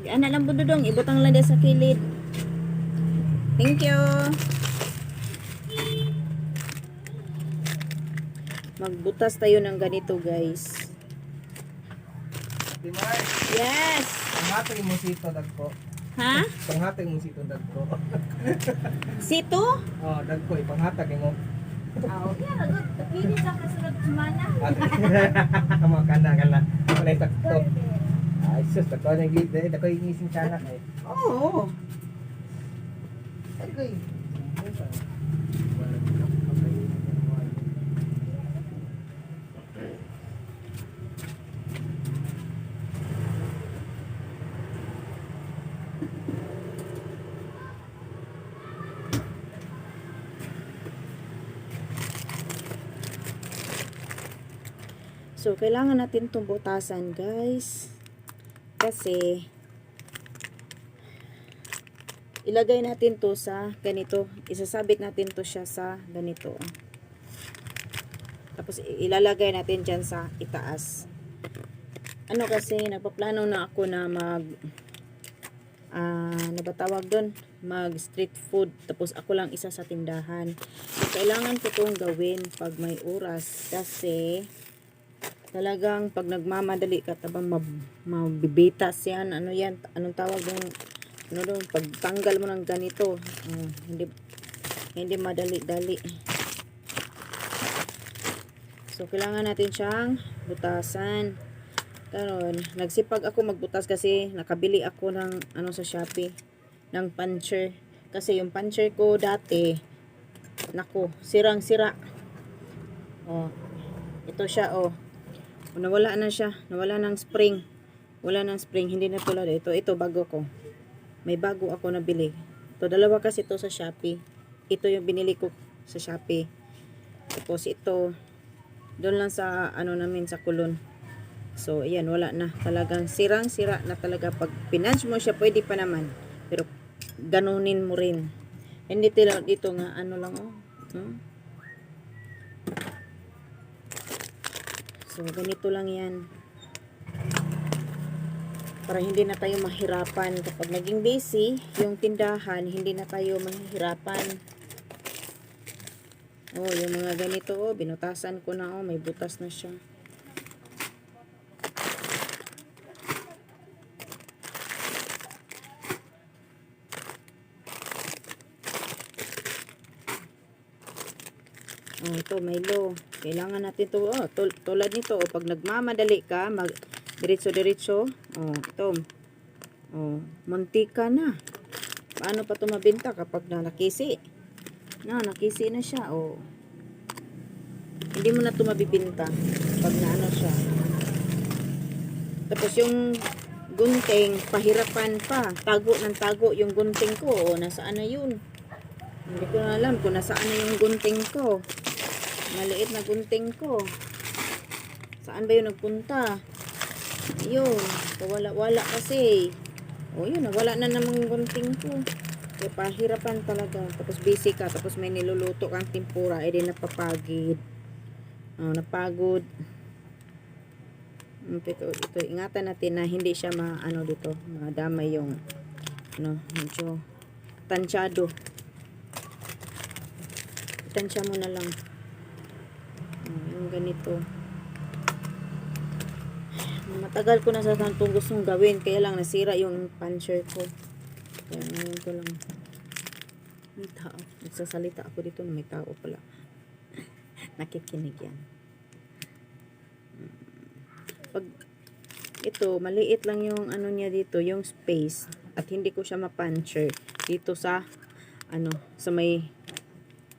Yan na lang bududong. Ibutang lang din sa kilid. Thank you. Magbutas tayo ng ganito, guys. Timay, Yes. panghatay mo sito dagko. Ha? Panghatay mo sito dagko. Sito? Oh, dagko ipanghatag mo. Oh, yan. Pili sa kasunod semana. Mo kana. Wala sakto. Ay, sus, dagko na gid, dagko inising sana kay. Oo. Dagko. So, kailangan natin itong butasan, guys. Kasi, ilagay natin to sa ganito. Isasabit natin to siya sa ganito. Tapos, ilalagay natin dyan sa itaas. Ano kasi, nagpaplano na ako na ano ba tawag doon? Mag street food. Tapos, ako lang isa sa tindahan. So, kailangan ko itong gawin pag may oras. Kasi, talagang pag nagmamadali ka tabang mabibitas yan, ano yan, anong tawag yung ano doon, pagtanggal mo ng ganito, hindi madali-dali. So kailangan natin siyang butasan. Karon nagsipag ako magbutas kasi nakabili ako ng ano sa Shopee ng puncher, kasi yung puncher ko dati nako, sirang-sira. Oh, ito siya, oh. Nawala na siya. Nawala ng spring. Wala ng spring. Hindi na tulad ito. Ito bago ko. May bago ako nabili. Ito, dalawa kasi ito sa Shopee. Ito yung binili ko sa Shopee. Tapos ito, doon lang sa ano namin sa kulon. So, ayan, wala na. Talagang sirang-sira na talaga. Pag pinanch mo siya, pwede pa naman. Pero, ganunin mo rin. Hindi dito nga, ano lang, oh. So, ganito lang yan. Para hindi na tayo mahirapan. Kapag naging busy, yung tindahan, hindi na tayo mahihirapan. Oh, yung mga ganito, oh, binutasan ko na, oh, may butas na siya. Oh, ito, Milo. Kailangan natin to, oh, tulad nito, oh, pag nagmamadali ka, diretso-diretso, oh, ito, oh, muntika na. Paano pa ito mabenta kapag nakisi? Nakisi na siya, oh. Hindi mo na ito mabibinta pag naano siya. Tapos yung gunting, pahirapan pa. Tago ng tago yung gunting ko, oh, nasaan na yun? Hindi ko na alam kung nasaan na yung gunting ko. Maliit na gunting ko. Saan ba yun nagpunta? Yun. Wala kasi. O yun, wala na namang gunting ko. Kaya pahirapan talaga. Tapos busy ka. Tapos may niluluto kang tempura. Eh di napapagid. Napagod. Ito, ingatan natin na hindi siya maano dito. Madamay yung medyo tansyado. Tansya mo na lang. Yung ganito. Matagal ko na sa itong gustong gawin. Kaya lang nasira yung puncher ko. Kaya ngayon ko lang. May tao. Nagsasalita ako dito na may tao pala. Nakikinig yan. Pag ito, maliit lang yung ano niya dito, yung space. At hindi ko siya ma-puncher. Dito sa sa may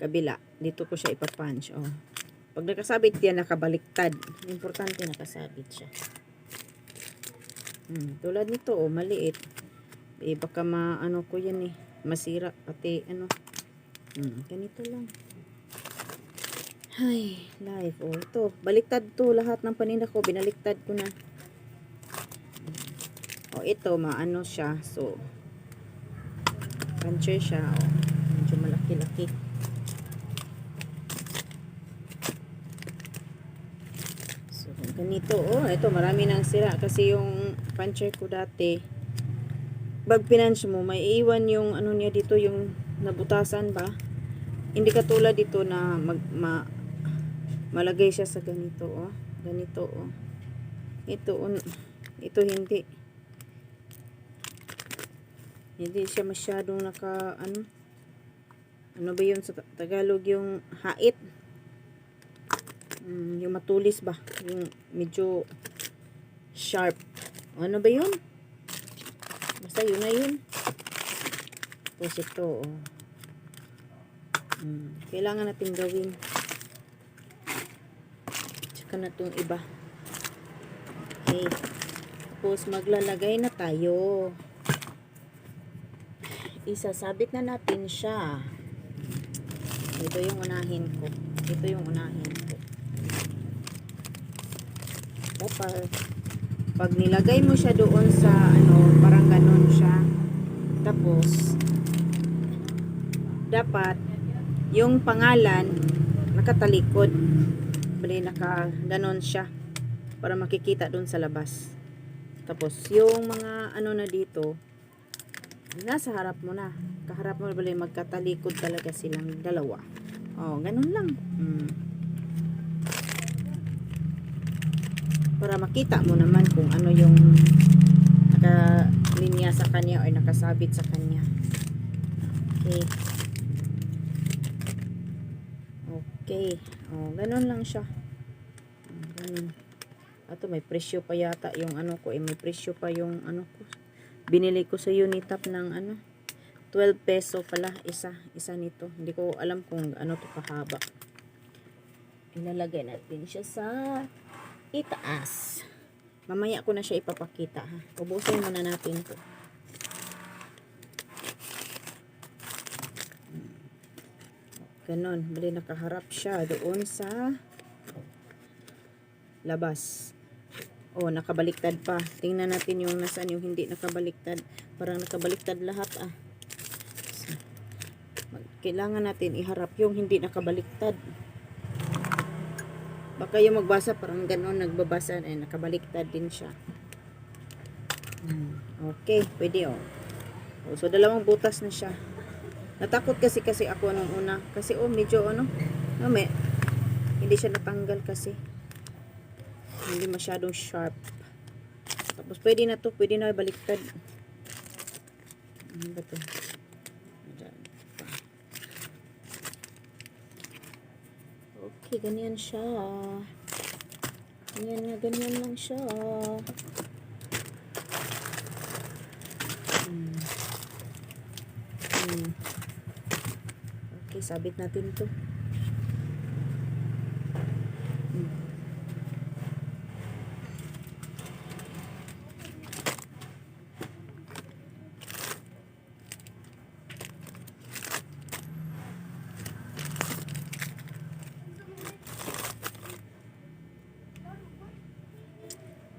kabila. Dito ko siya ipapunch. Oh. Pag nakasabit yan, nakabaliktad. Importante nakasabit siya. Tulad nito, oh, maliit. Baka maano ko yan eh. Masira. Pati ganito lang. Ay, life. Oh, ito. Baliktad to. Lahat ng paninda ko, binaliktad ko na. Oh, ito, maano siya. So, puncher siya. Oh, medyo malaki-laki. So, Ganito, oh, ito marami nang sira kasi yung puncher ko dati, pag pinanch mo, may iwan yung ano niya dito, yung nabutasan ba? Hindi katulad dito na malagay siya sa ganito, oh. Ganito, oh. Ito, ito hindi. Hindi siya masyadong ano ba yun sa Tagalog, yung hait. Yung matulis ba? Yung medyo sharp. Ano ba yun? Basta yun na yun. Tapos ito, oh. Kailangan natin gawin. Tsaka na itong iba. Okay. Tapos maglalagay na tayo. Isasabit na natin siya. Ito yung unahin ko. Ito yung unahin ko. Tapos, pag nilagay mo siya doon sa ano, parang ganon siya. Tapos, dapat yung pangalan nakatalikod. Bali ganon siya para makikita doon sa labas. Tapos, yung mga ano na dito, nasa harap mo na. Kaharap mo, bali magkatalikod talaga silang dalawa. Oh, ganun lang. Para makita mo naman kung ano yung nakalinya sa kanya or nakasabit sa kanya. Okay. Okay. Oh, ganun lang siya. Ganun. Ato may presyo pa yata yung ano ko, may presyo pa yung ano ko. Binili ko sa Unitap ng ano, 12 peso pala isa nito. Hindi ko alam kung ano to kahaba. Ilalagay natin siya sa itaas. Mamaya ko na siya ipapakita, ha. Ubusin muna natin to. Ganon, bali nakaharap siya doon sa labas. Oh, nakabaliktad pa. Tingnan natin yung nasaan yung hindi nakabaliktad. Parang nakabaliktad lahat, ah. Kailangan natin iharap yung hindi nakabaliktad. Baka yung magbasa parang ganon, nagbabasa, nakabaliktad din siya. Okay, pwede, oh. So, dalawang butas na siya. Natakot kasi ako nung una. Kasi, medyo, hindi siya natanggal kasi. Hindi masyadong sharp. Tapos, pwede na to. Pwede na baliktad. Ano ba to? Okay, ganyan siya. Ganyan lang siya. Okay, sabit natin to.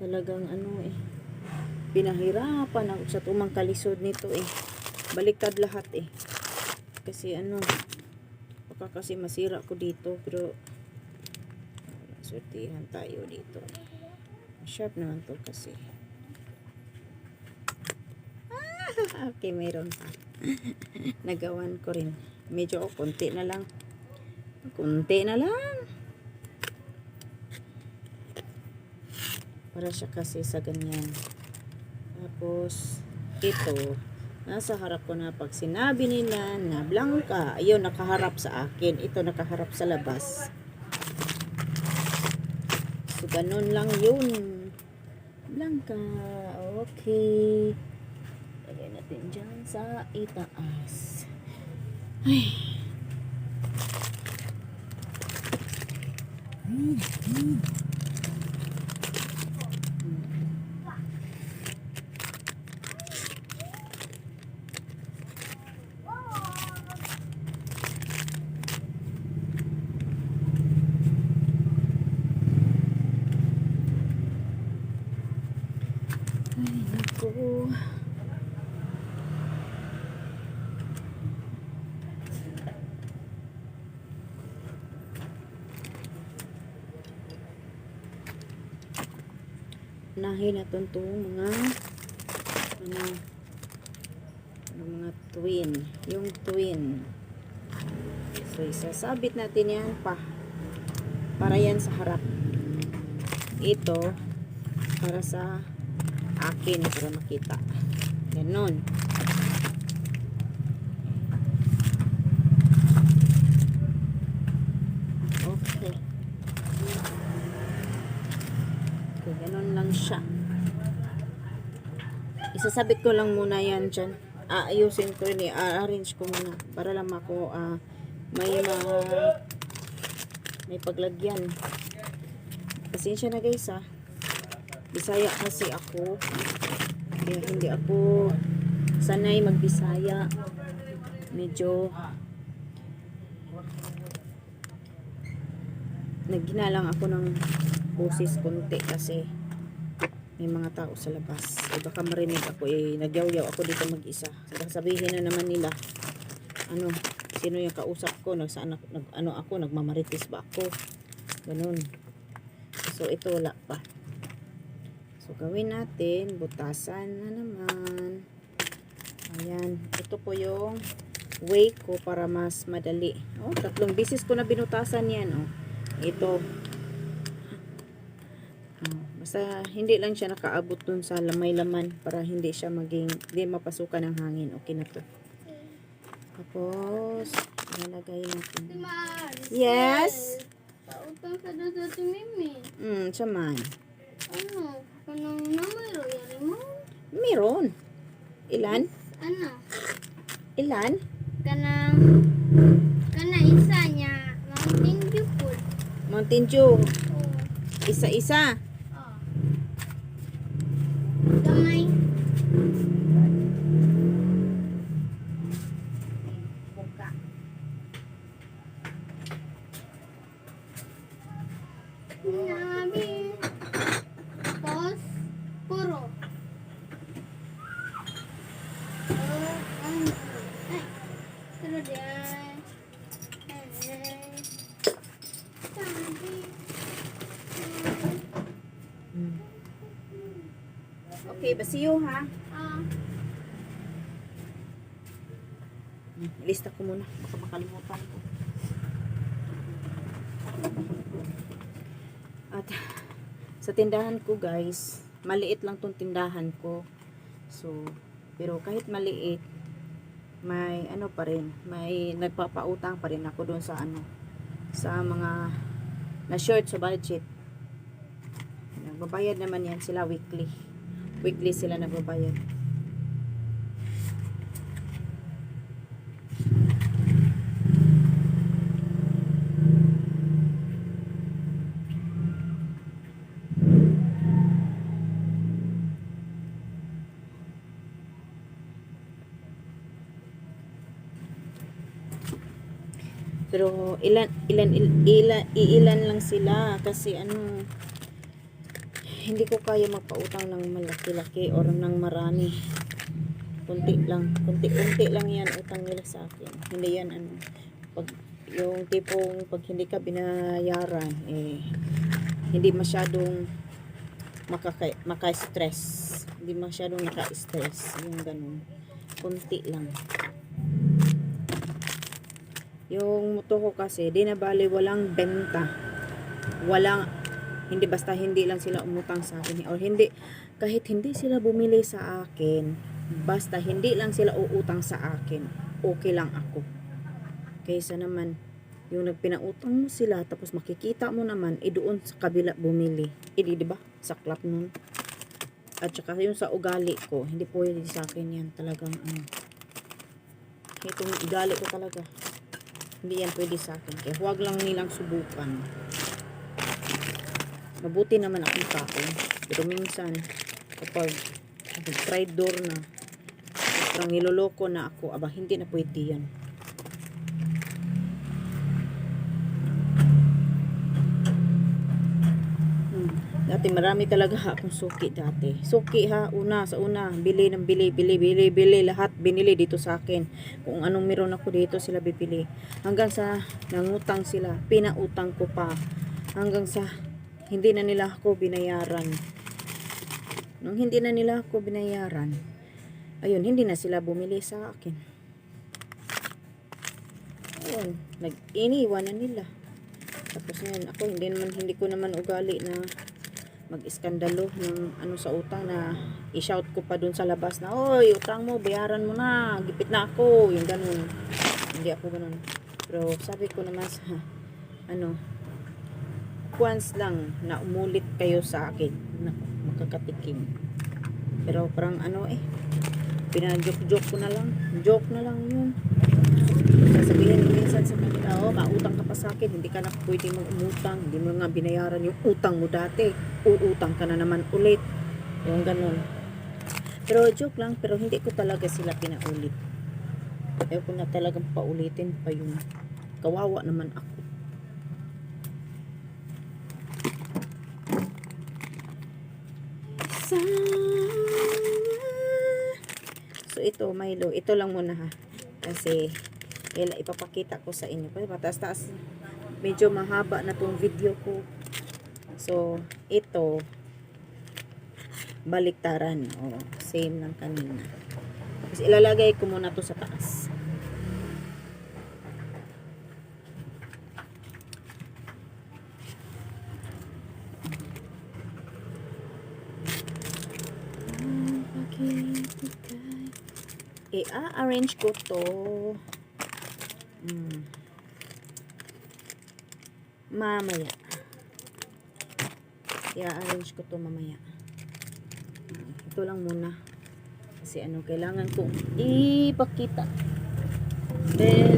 Talagang pinahirapan ako sa tumang kalisod nito baliktad lahat kasi baka kasi masira ko dito, pero sortihan tayo dito. Sharp naman to kasi. Okay, mayroon pa. Nagawan ko rin. Medyo konti na lang. Para siya kasi sa ganyan. Tapos, ito, nasa harap ko na pag sinabi nila na Blanca, ayun, nakaharap sa akin. Ito, nakaharap sa labas. So, ganun lang yun. Blanca, okay. Lagay natin dyan sa itaas. Ay. Naku. unahin natin to mga ano, mga twin, yung twin. So isasabit natin yan para yan sa harap. Ito para sa akin, para makita. Ganon. Okay. Okay, ganon lang siya. Isasabit ko lang muna yan dyan. Aayusin ko rin, arrange ko muna para lang ako may paglagyan. Pasensya na guys Bisaya kasi ako. Kaya hindi ako sanay magbisaya. Medyo nagginalang ako ng boses konti kasi may mga tao sa labas. Baka marinig ako nagyaw-yaw ako dito mag-isa. Sabihin na naman nila sino yung kausap ko, nagmamarites ba ako, ganun. So ito wala pa. So gawin natin, butasan na naman. Ayan, ito po yung way ko para mas madali. 3 beses ko na binutasan yan. Ito basta hindi lang siya nakaabot dun sa lamay-laman para hindi siya hindi mapasukan ng hangin. Okay na to. Tapos ilalagay natin. Yes. Pautang sa dada si Mimi. Saman. Ano? Kanang namero yari mo? Meron. Ilan? Ano? Ilan? Kanang isa niya. Mountain Dew food. Mountain Dew. Oh. Isa-isa. Oh. Kamay. Buka. Nabi. Pos. Puro. Ay. Pero diyan. Okay, basiyo ha. Ilista ko muna. Baka makalimutan ko. At sa tindahan ko guys, maliit lang tong tindahan ko. So, pero kahit maliit, may pa rin, may nagpapautang pa rin ako doon sa sa mga na short sa budget. Nagbabayad naman yan sila weekly. Weekly sila nagbabayad. Pero ilan lang sila kasi hindi ko kaya magpautang ng malaki-laki or ng marami. Kunti lang yan utang nila sa akin. Hindi yan pag yung tipong pag hindi ka binayaran hindi masyadong maka-stress. Hindi masyadong naka-stress yung ganun. Kunti lang. Yung moto ko kasi, di na bali walang benta. Hindi basta hindi lang sila umutang sa akin. Or hindi, kahit hindi sila bumili sa akin, basta hindi lang sila uutang sa akin, okay lang ako. Kaysa naman, yung nagpinautang mo sila, tapos makikita mo naman, doon sa kabila bumili. Di ba? Saklap nun. At saka yung sa ugali ko, hindi pwede sa akin yan. Talagang, itong ugali ko talaga. Hindi yan pwede sa akin. Kaya huwag lang nilang subukan. Mabuti naman akong tao. Pero minsan, kapag tried door na, parang niloloko na ako, hindi na pwede yan. Dati marami talaga akong suki dati. Suki sa una, bili lahat binili dito sa akin. Kung anong meron ako dito sila bibili. Hanggang sa nangutang sila, pinautang ko pa. Hanggang sa hindi na nila ako binayaran. Nung hindi na nila ako binayaran, ayun, hindi na sila bumili sa akin. Ayun, iniwan na nila. Tapos ngayon, ako hindi ko naman ugali na mag-iskandalo ng ano sa utang na i-shout ko pa dun sa labas na, oy, utang mo, bayaran mo na, gipit na ako, yung ganun. Hindi ako ganun. Pero sabi ko naman sa, ano, once lang na umulit kayo sa akin, na makakatikim. Pero parang ano pinajoke-joke ko na lang. Joke na lang yun. Sasabihin ko minsan sa kanila, oh, mautang ka pa sa akin, hindi ka na pwede mag-umutang, hindi mo nga binayaran yung utang mo dati, uutang ka na naman ulit. Yung ganun. Pero joke lang, pero hindi ko talaga sila pinaulit. Ayaw ko na talagang paulitin pa yung kawawa naman ako. So ito Milo, ito lang muna ha. Kasi ipapakita ko sa inyo. Kasi mataas-taas, medyo mahaba na tong video ko. So ito baliktaran. Oh, same lang kanina. Tapos ilalagay ko muna to sa taas. I-arrange ko to mamaya. I-arrange ko to mamaya. Ito lang muna. Kasi ano, kailangan kong ipakita. Then,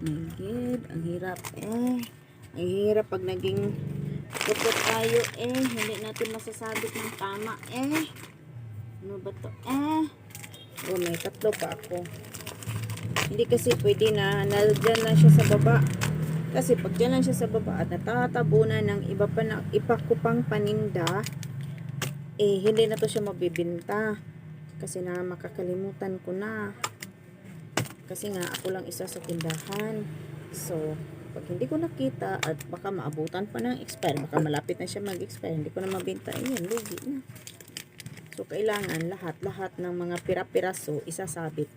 my God, ang hirap ang hirap pag naging kupot tayo hindi natin masasabit ng tama ano ba to oh, may tatlo pa ako. Hindi kasi pwede na nandyan lang siya sa baba. Kasi pag dyan lang siya sa baba at natatabunan ng iba ko pang paninda, hindi na to siya mabibinta. Kasi na makakalimutan ko na. Kasi nga ako lang isa sa tindahan. So, pag hindi ko nakita at baka maabutan pa ng expire, baka malapit na siya mag-expire, hindi ko na mabenta, ayun, lugi na. So, kailangan lahat ng mga pira-piraso isasabit.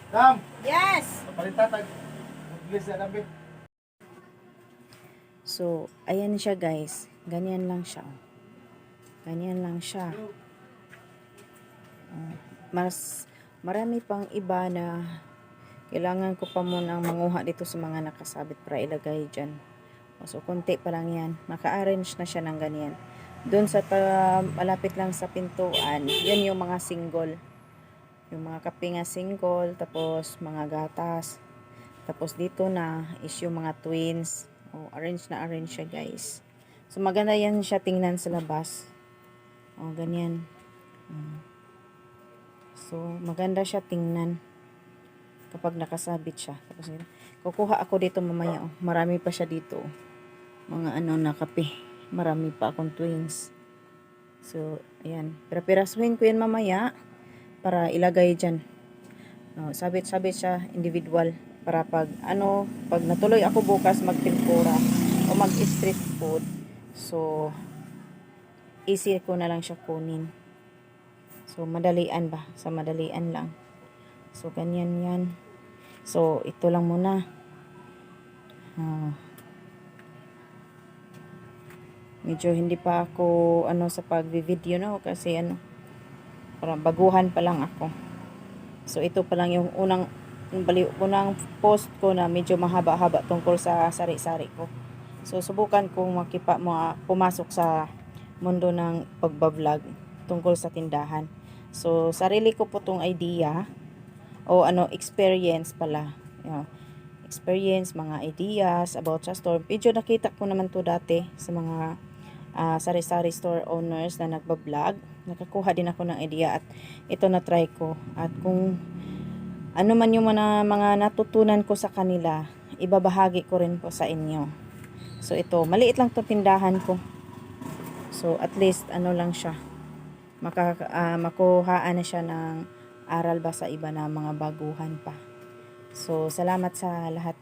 Dam! Yes! Papalitan tag. Bilis na dami. So, ayan siya guys. Ganyan lang siya. Ganyan lang siya. Marami pang iba na kailangan ko pa munang manguha dito sa mga nakasabit para ilagay dyan. So, konti pa lang yan. Naka-arrange na siya ng ganyan. Doon sa malapit lang sa pintuan, yun yung mga single. Yung mga kape nga single, tapos mga gatas. Tapos dito na is yung mga twins. Arrange na arrange siya guys. So, maganda yan siya tingnan sa labas. Ganyan. So, maganda siya tingnan kapag nakasabit siya. Tapos, kukuha ako dito mamaya. Marami pa siya dito. Mga na kape. Marami pa akong twins. So, ayan. Pero pirasuhin ko yan mamaya para ilagay dyan. Sabit-sabit siya individual. Para pag natuloy ako bukas magtempura o mag-street food. So, easy ko na lang siya kunin. So, madalian ba? Sa madalian lang. So, ganyan yan. So, ito lang muna. Medyo hindi pa ako sa pag-video kasi parang baguhan pa lang ako. So, ito pa lang yung unang post ko na medyo mahaba-haba tungkol sa sari-sari ko. So, subukan kong pumasok sa mundo ng pagbablog tungkol sa tindahan. So, sarili ko po tong idea o experience pala. Experience, mga ideas about sa store. Medyo nakita ko naman to dati sa mga sari-sari store owners na nagbablog. Nakakuha din ako ng idea at ito na try ko. At kung ano man yung mga natutunan ko sa kanila, ibabahagi ko rin po sa inyo. So ito, maliit lang to tindahan ko. So at least lang siya. Makuhaan na siya ng aral ba sa iba na mga baguhan pa. So salamat sa lahat.